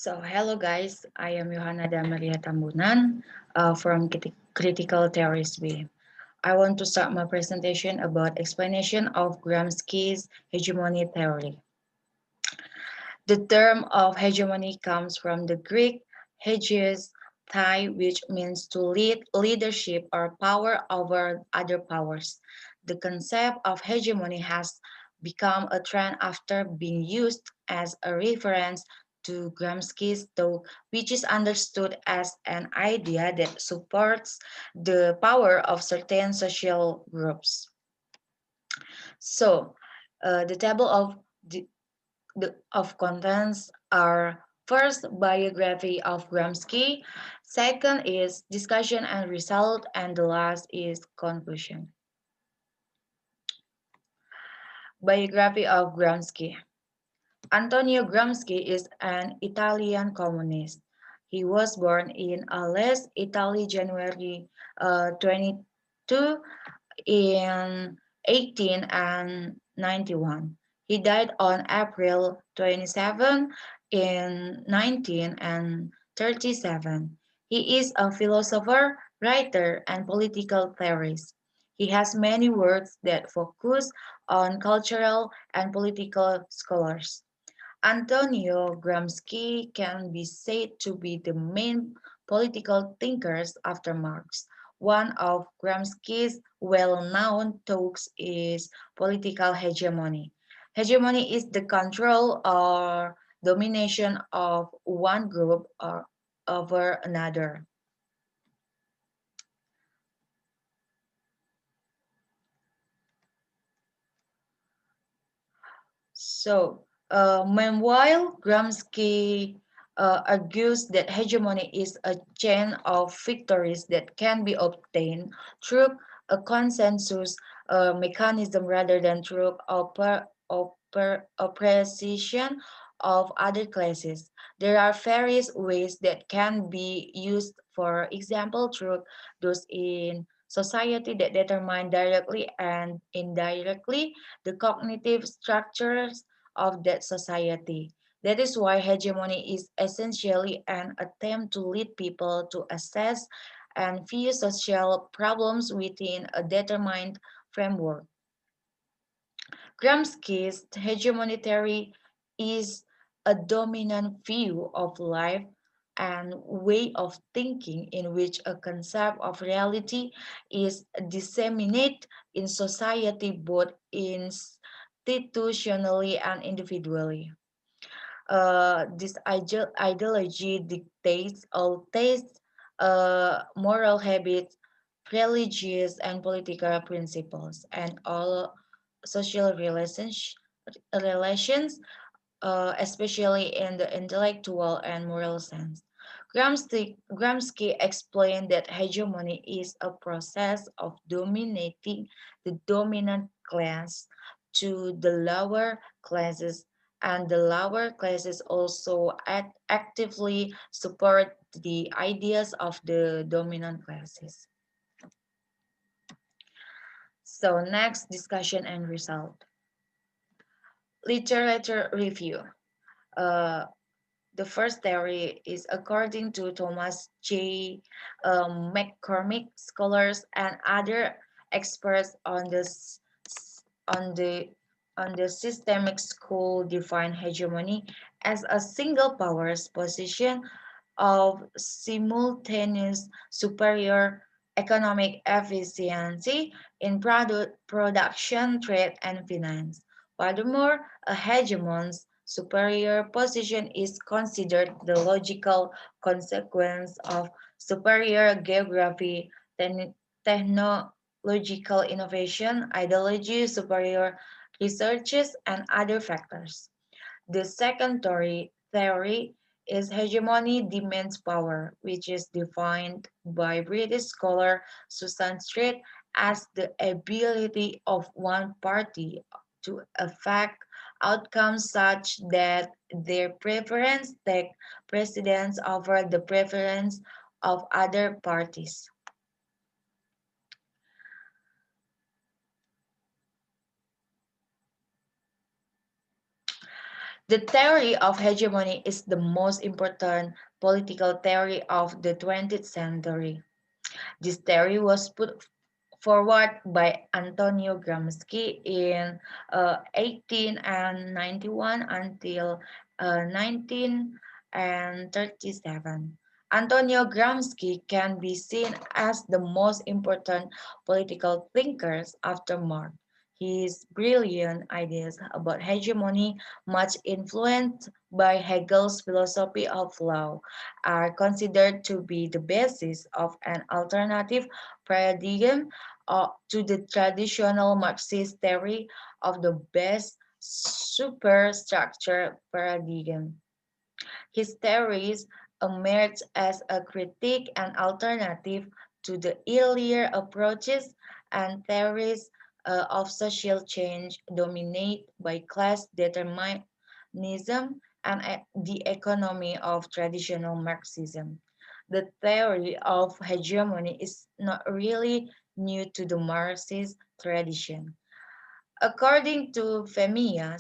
Hello guys, I am Yohana Dameria Tambunan from Critical Theorist B. I want to start my presentation about explanation of Gramsci's hegemony theory. The term of hegemony comes from the Greek heges, thai, which means to lead, leadership, or power over other powers. The concept of hegemony has become a trend after being used as a reference to Gramsci's thought, which is understood as an idea that supports the power of certain social groups. So, the table of contents are first biography of Gramsci, second is discussion and result, and the last is conclusion. Biography of Gramsci. Antonio Gramsci is an Italian communist. He was born in Ales, Italy, January 22 in 1891. He died on April 27 in 1937. He is a philosopher, writer, and political theorist. He has many works that focus on cultural and political scholars. Antonio Gramsci can be said to be the main political thinkers after Marx. One of Gramsci's well-known talks is political hegemony. Hegemony is the control or domination of one group or over another. Meanwhile, Gramsci argues that hegemony is a chain of victories that can be obtained through a consensus mechanism rather than through oppression of other classes. There are various ways that can be used, for example, through those in society that determine directly and indirectly the cognitive structures of that society. That is why hegemony is essentially an attempt to lead people to assess and view social problems within a determined framework. Gramsci's hegemony theory is a dominant view of life and way of thinking in which a concept of reality is disseminated in society both institutionally and individually. This ideology dictates all tastes, moral habits, religious and political principles, and all social relations, especially in the intellectual and moral sense. Gramsci explained that hegemony is a process of dominating the dominant class to the lower classes, and the lower classes also actively support the ideas of the dominant classes. So next, discussion and result. Literature review. Uh, the first theory is according to Thomas J. McCormick, scholars and other experts on the on the systemic school define hegemony as a single power's position of simultaneous superior economic efficiency in production, trade, and finance. Furthermore, a hegemon's superior position is considered the logical consequence of superior geography, technological innovation, ideology, superior researches, and other factors. The second theory is hegemony demands power, which is defined by British scholar Susan Street as the ability of one party to affect outcomes such that their preference take precedence over the preference of other parties. The theory of hegemony is the most important political theory of the 20th century. This theory was put forward by Antonio Gramsci in 1891 until 1937. Antonio Gramsci can be seen as the most important political thinkers after Marx. His brilliant ideas about hegemony, much influenced by Hegel's philosophy of law, are considered to be the basis of an alternative paradigm to the traditional Marxist theory of the best superstructure paradigm. His theories emerged as a critique and alternative to the earlier approaches and theories of social change dominated by class determinism and the economy of traditional Marxism. The theory of hegemony is not really new to the Marxist tradition. According to Femia,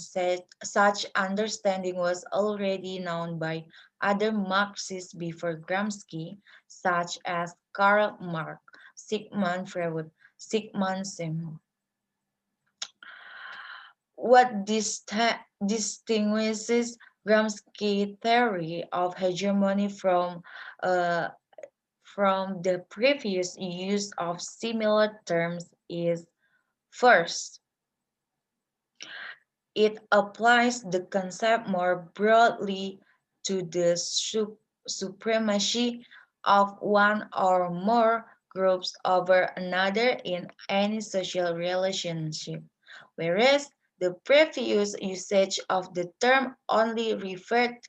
such understanding was already known by other Marxists before Gramsci, such as Karl Marx, Sigmund Freud, Sigmund Simon. What distinguishes Gramsci's theory of hegemony uh, from the previous use of similar terms is first, it applies the concept more broadly to the supremacy of one or more groups over another in any social relationship, whereas the previous usage of the term only referred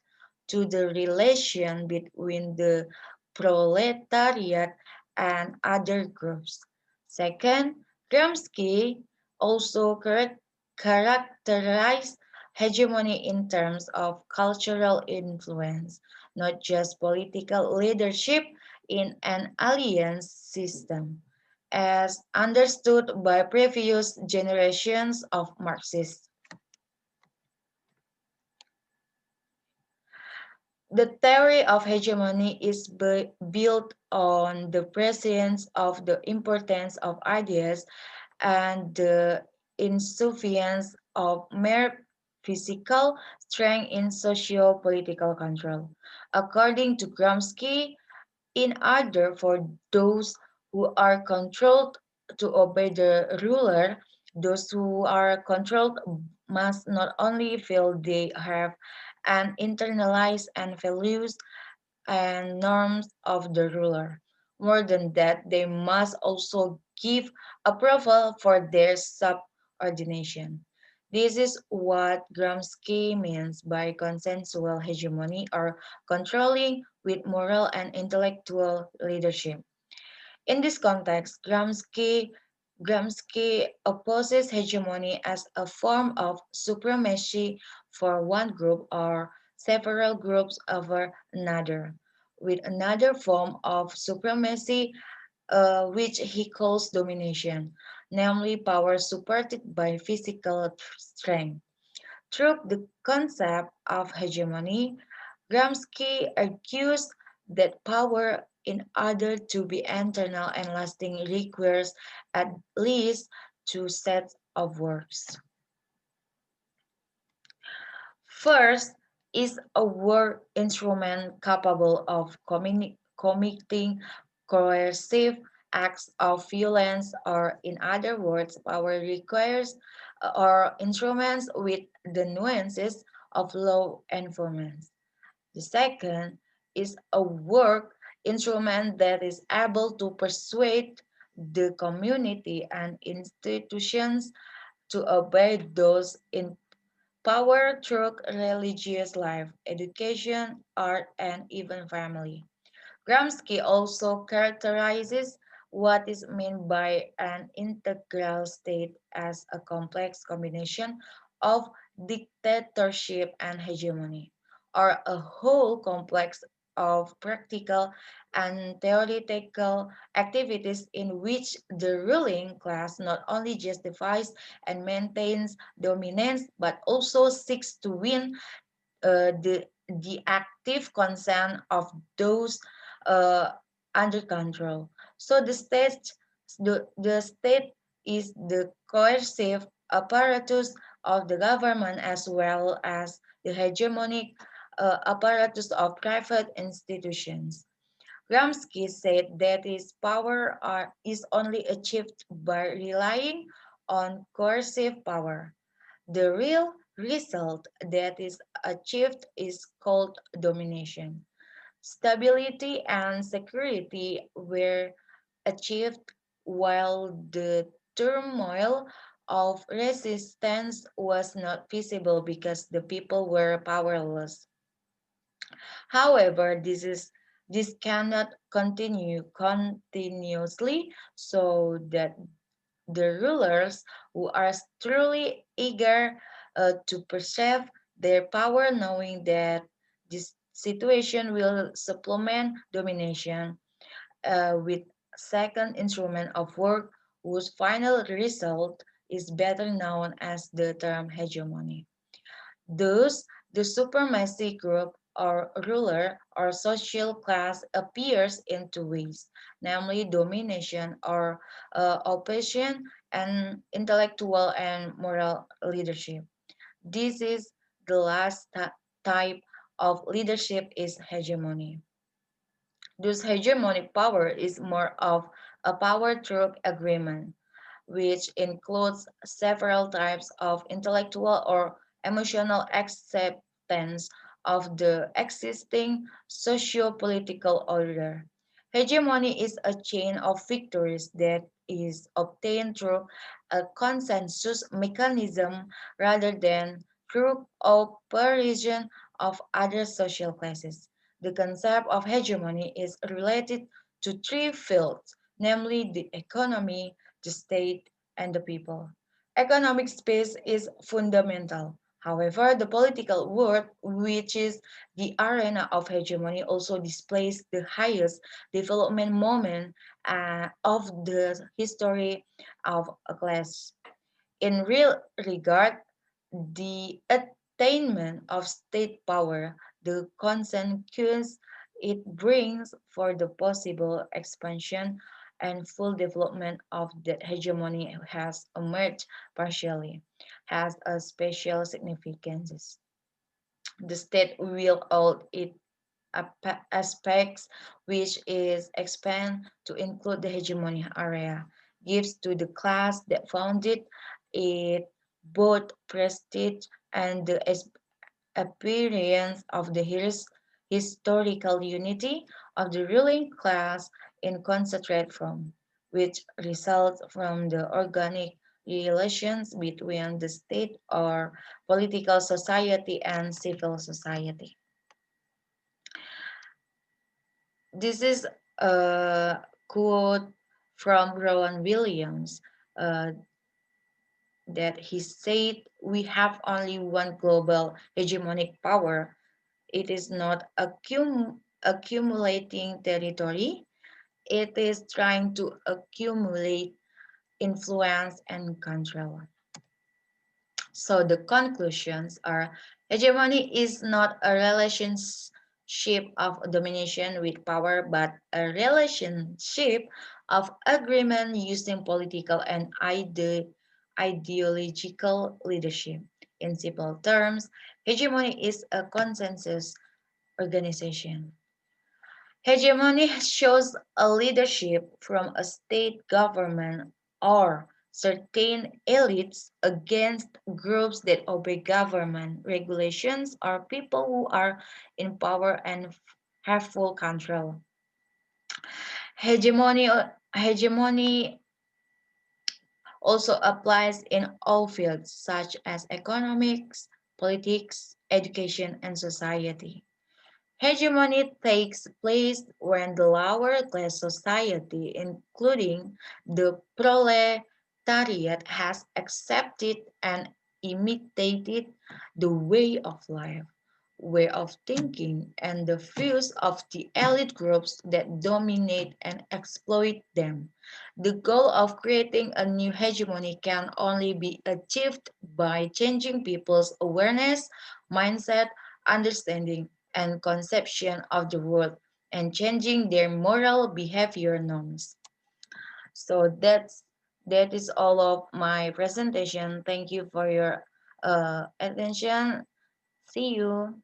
to the relation between the proletariat and other groups. Second, Gramsci also characterized hegemony in terms of cultural influence, not just political leadership in an alliance system, as understood by previous generations of Marxists. The theory of hegemony is built on the presence of the importance of ideas and the insufficiency of mere physical strength in socio-political control. According to Gramsci, in order for those who are controlled to obey the ruler, those who are controlled must not only feel they have an internalized and values and norms of the ruler. More than that, they must also give approval for their subordination. This is what Gramsci means by consensual hegemony or controlling with moral and intellectual leadership. In this context, Gramsci opposes hegemony as a form of supremacy for one group or several groups over another, with another form of supremacy which he calls domination, namely power supported by physical strength. Through the concept of hegemony, Gramsci argues that power, in order to be internal and lasting, requires at least two sets of works. First is a work instrument capable of committing coercive acts of violence, or in other words, power requires or instruments with the nuances of law enforcement. The second is a work instrument that is able to persuade the community and institutions to obey those in power through religious life, education, art, and even family. Gramsci also characterizes what is meant by an integral state as a complex combination of dictatorship and hegemony, or a whole complex of practical and theoretical activities in which the ruling class not only justifies and maintains dominance but also seeks to win the active consent of those uh, under control. So the state is the coercive apparatus of the government as well as the hegemonic apparatus of private institutions. Gramsci said that his power is only achieved by relying on coercive power. The real result that is achieved is called domination. Stability and security were achieved while the turmoil of resistance was not visible because the people were powerless. However, this cannot continue continuously so that the rulers who are truly eager to preserve their power, knowing that this situation will supplement domination with second instrument of work whose final result is better known as the term hegemony. Thus, the supremacy group or ruler or social class appears in two ways, namely domination or oppression and intellectual and moral leadership. This is the last type of leadership is hegemony. This hegemonic power is more of a power through agreement which includes several types of intellectual or emotional acceptance of the existing socio-political order. Hegemony is a chain of victories that is obtained through a consensus mechanism rather than through operation of other social classes. The concept of hegemony is related to three fields, namely the economy, the state, and the people. Economic space is fundamental. However, the political world, which is the arena of hegemony, also displays the highest development moment of the history of a class. In real regard, the attainment of state power, the consequence it brings for the possible expansion and full development of the hegemony has emerged partially, has a special significance. The state will all its aspects, which is expand to include the hegemony area, gives to the class that founded it both prestige and the appearance of the historical unity of the ruling class in concentrate form, which results from the organic relations between the state or political society and civil society. This is a quote from Rowan Williams uh, that he said, "We have only one global hegemonic power. It is not accumulating territory, it is trying to accumulate influence and control." So the conclusions are hegemony is not a relationship of domination with power, but a relationship of agreement using political and ideological leadership. In simple terms, hegemony is a consensus organization. Hegemony shows a leadership from a state government or certain elites against groups that obey government regulations or people who are in power and have full control. Hegemony also applies in all fields such as economics, politics, education, and society. Hegemony takes place when the lower class society, including the proletariat, has accepted and imitated the way of life, way of thinking, and the views of the elite groups that dominate and exploit them. The goal of creating a new hegemony can only be achieved by changing people's awareness, mindset, understanding, and conception of the world, and changing their moral behavior norms. So that is all of my presentation. Thank you for your attention. See you.